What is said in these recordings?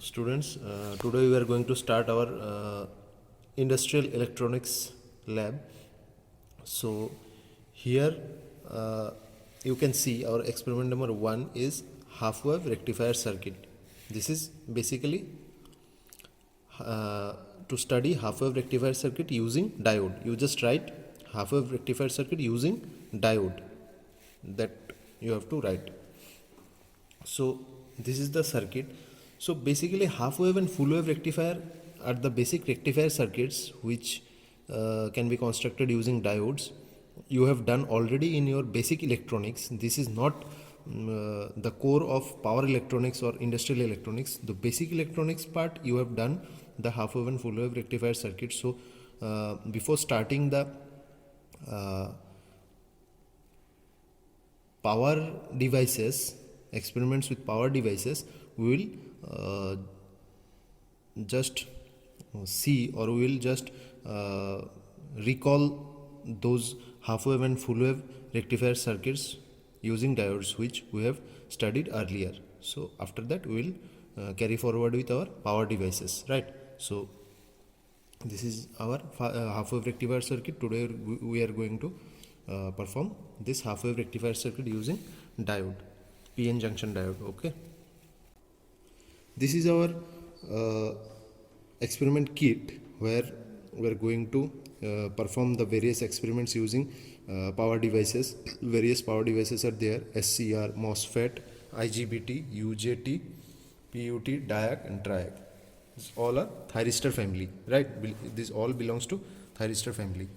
Students, today we are going to start our industrial electronics lab. So here you can see our experiment number 1 is half wave rectifier circuit. This is basically to study half wave rectifier circuit using diode. You just write half wave rectifier circuit using diode, that you have to write. So this is the circuit. So basically half wave and full wave rectifier are the basic rectifier circuits which can be constructed using diodes. You have done already in your basic electronics. This is not the core of power electronics or industrial electronics. The basic electronics part you have done the half wave and full wave rectifier circuit. So before starting the power devices, experiments with power devices, we will just see, or we will just recall those half wave and full wave rectifier circuits using diodes which we have studied earlier. So after that we will carry forward with our power devices, right? So this is our half wave rectifier circuit. Today we are going to perform this half wave rectifier circuit using diode, PN junction diode. Okay, this is our experiment kit where we are going to perform the various experiments using power devices. Various power devices are there: SCR, MOSFET, IGBT, UJT, PUT, diac and triac. This all are thyristor family, right? This all belongs to thyristor family.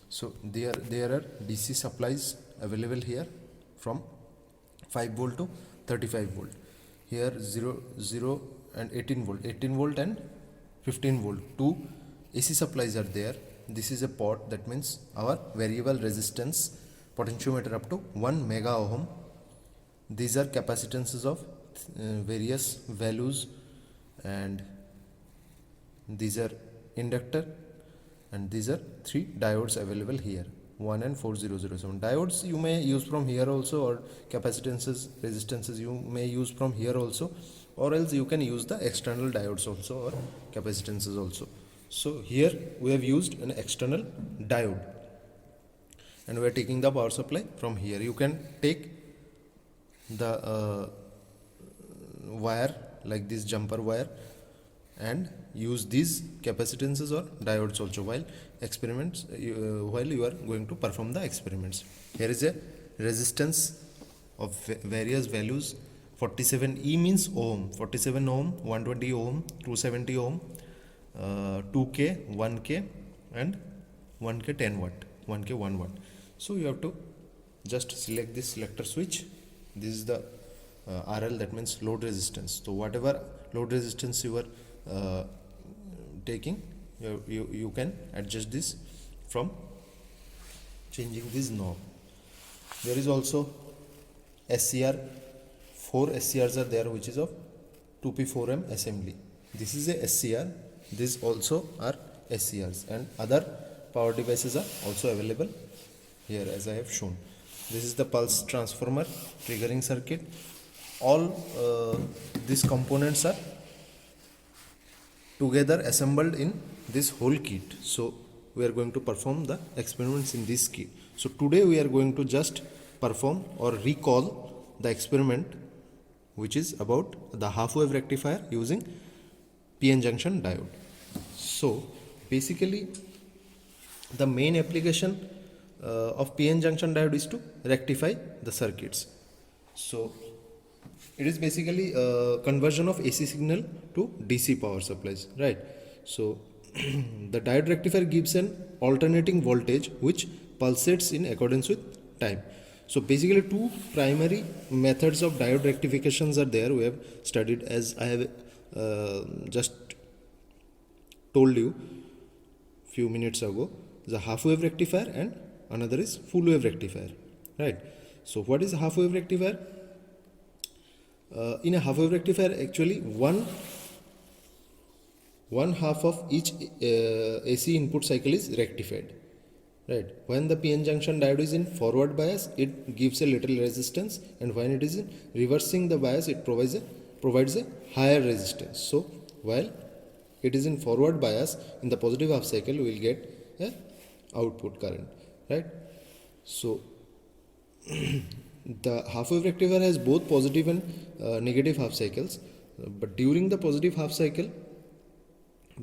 So there are DC supplies available here from 5 volt to 35 volt. Here 0 and 18 volt and 15 volt. Two AC supplies are there. This is a pot, that means our variable resistance potentiometer up to 1 mega ohm. These are capacitances of various values, and these are inductor, and these are 3 diodes available here, 1 and 4007. Diodes you may use from here also, or capacitances, resistances you may use from here also, or else you can use the external diodes also, or capacitances also. So here we have used an external diode, and we are taking the power supply from here. You can take the wire like this jumper wire and use these capacitances or diodes also while experiments, while you are going to perform the experiments. Here is a resistance of various values. 47E means ohm, 47 ohm, 120 ohm, 270 ohm, 2K, 1K and 1K 10 watt, 1K 1 watt. So you have to just select this selector switch. This is the RL, that means load resistance. So whatever load resistance you are taking, you can adjust this from changing this knob. There is also SCR, 4 SCRs are there, which is of 2P4M assembly. This is a SCR. These also are SCRs, and other power devices are also available here as I have shown. This is the pulse transformer triggering circuit. All these components are together assembled in this whole kit. So we are going to perform the experiments in this kit. So today we are going to just perform or recall the experiment which is about the half wave rectifier using PN junction diode. So basically the main application of PN junction diode is to rectify the circuits. So it is basically a conversion of AC signal to DC power supplies, right? So the diode rectifier gives an alternating voltage which pulsates in accordance with time. So basically two primary methods of diode rectifications are there. We have studied, as I have just told you few minutes ago, the half wave rectifier and another is full wave rectifier, right? So what is a half wave rectifier? In a half wave rectifier, actually one half of each AC input cycle is rectified, right? When the PN junction diode is in forward bias, it gives a little resistance, and when it is in reversing the bias, it provides a provides a higher resistance. So while it is in forward bias, in the positive half cycle we will get a output current, right? So the half wave rectifier has both positive and negative half cycles, but during the positive half cycle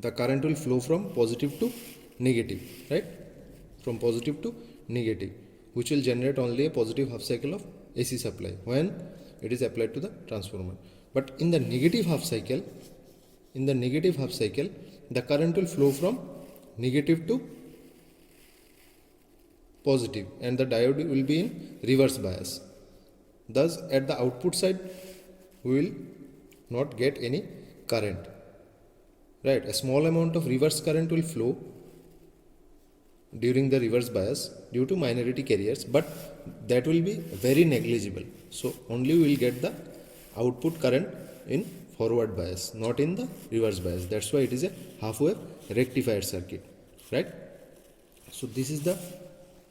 the current will flow from positive to negative, right? From positive to negative, which will generate only a positive half cycle of AC supply when it is applied to the transformer. But in the negative half cycle, the current will flow from negative to positive and the diode will be in reverse bias. Thus at the output side we will not get any current, right? A small amount of reverse current will flow during the reverse bias due to minority carriers, but that will be very negligible. So only we will get the output current in forward bias, not in the reverse bias. That's why it is a half wave rectifier circuit, right? So this is the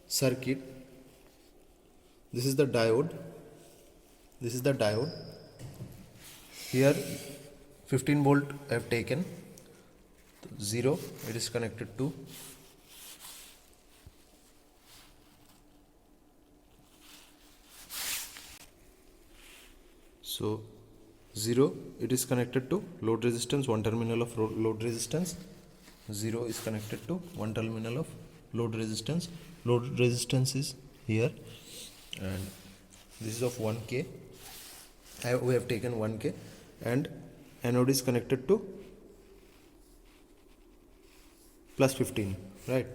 circuit, this is the diode, here 15 volt I have taken, 0 it is connected to so 0 it is connected to load resistance, one terminal of load resistance. 0 is connected to one terminal of load resistance. Load resistance is here and this is of 1K. We have taken 1K and anode is connected to plus 15, right?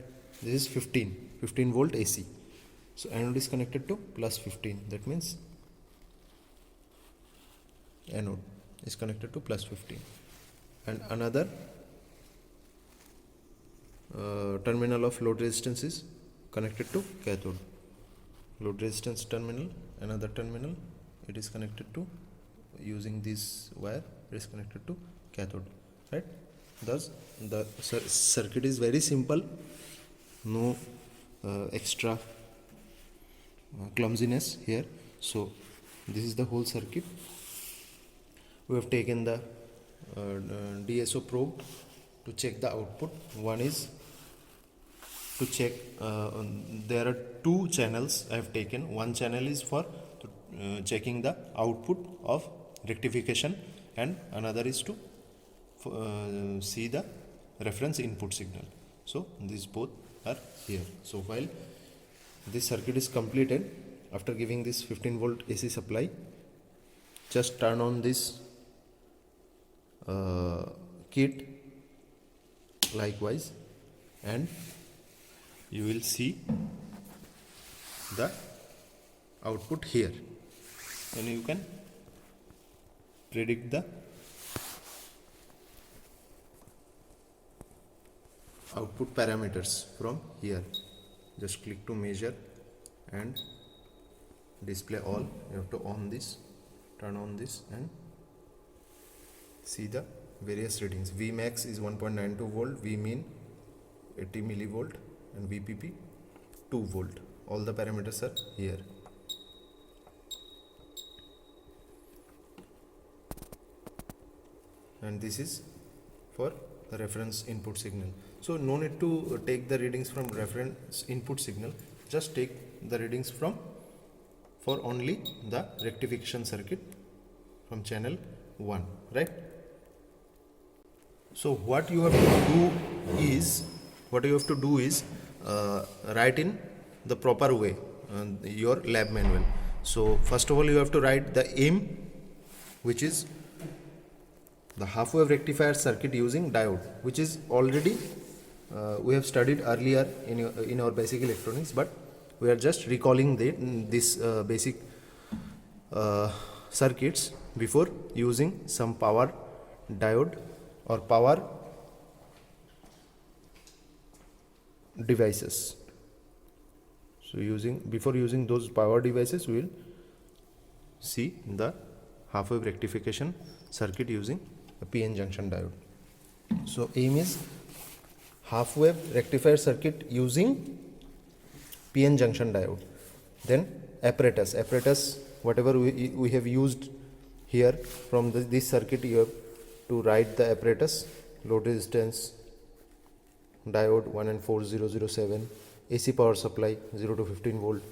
This is 15 volt AC. So anode is connected to plus 15, that means anode is connected to plus 15 and another terminal of load resistance is connected to cathode. Load resistance terminal, another terminal, it is connected to, using this wire, it is connected to cathode, right? Thus the circuit is very simple, no extra clumsiness here. So this is the whole circuit. We have taken the DSO probe to check the output. One is to check, there are two channels I have taken. One channel is for checking the output of rectification and another is to see the reference input signal. So these both are here. So while this circuit is completed, after giving this 15 volt AC supply, just turn on this kit likewise and you will see the output here and you can predict the output parameters from here. Just click to measure and display all. You have to on this, turn on this and see the various readings. Vmax is 1.92 volt, Vmin 80 millivolt and VPP 2 volt. All the parameters are here. And this is for the reference input signal. So no need to take the readings from reference input signal, just take the readings from for only the rectification circuit from channel 1, right? So what you have to do is write in the proper way your lab manual. So first of all you have to write the aim, which is the half wave rectifier circuit using diode, which is already we have studied earlier in our basic electronics, but we are just recalling this basic circuits before using some power diode or power devices. So before using those power devices, we will see the half wave rectification circuit using a PN junction diode. So aim is half wave rectifier circuit using PN junction diode. Then apparatus, whatever we have used Here from this circuit you have to write the apparatus, load resistance, diode 1 and 4007, AC power supply 0 to 15 volt,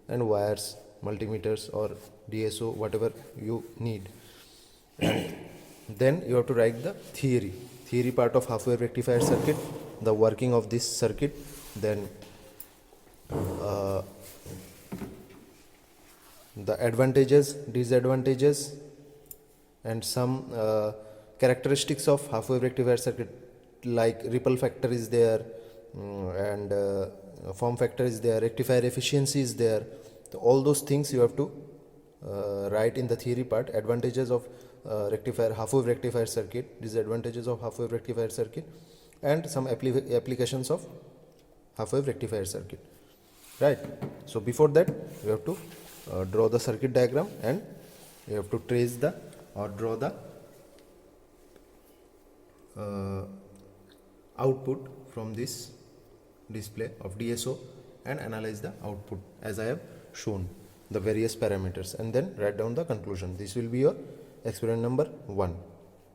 and wires, multimeters or DSO, whatever you need. And then you have to write the theory part of half wave rectifier circuit, the working of this circuit, then the advantages, disadvantages, and some characteristics of half wave rectifier circuit, like ripple factor is there, and form factor is there, rectifier efficiency is there. So all those things you have to write in the theory part. Advantages of rectifier, half wave rectifier circuit, disadvantages of half wave rectifier circuit, and some applications of half wave rectifier circuit, right? So before that you have to draw the circuit diagram, and you have to trace the or draw the output from this display of DSO, and analyze the output as I have shown the various parameters, and then write down the conclusion. This will be your experiment number 1.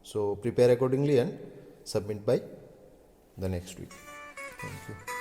So prepare accordingly and submit by the next week. Thank you.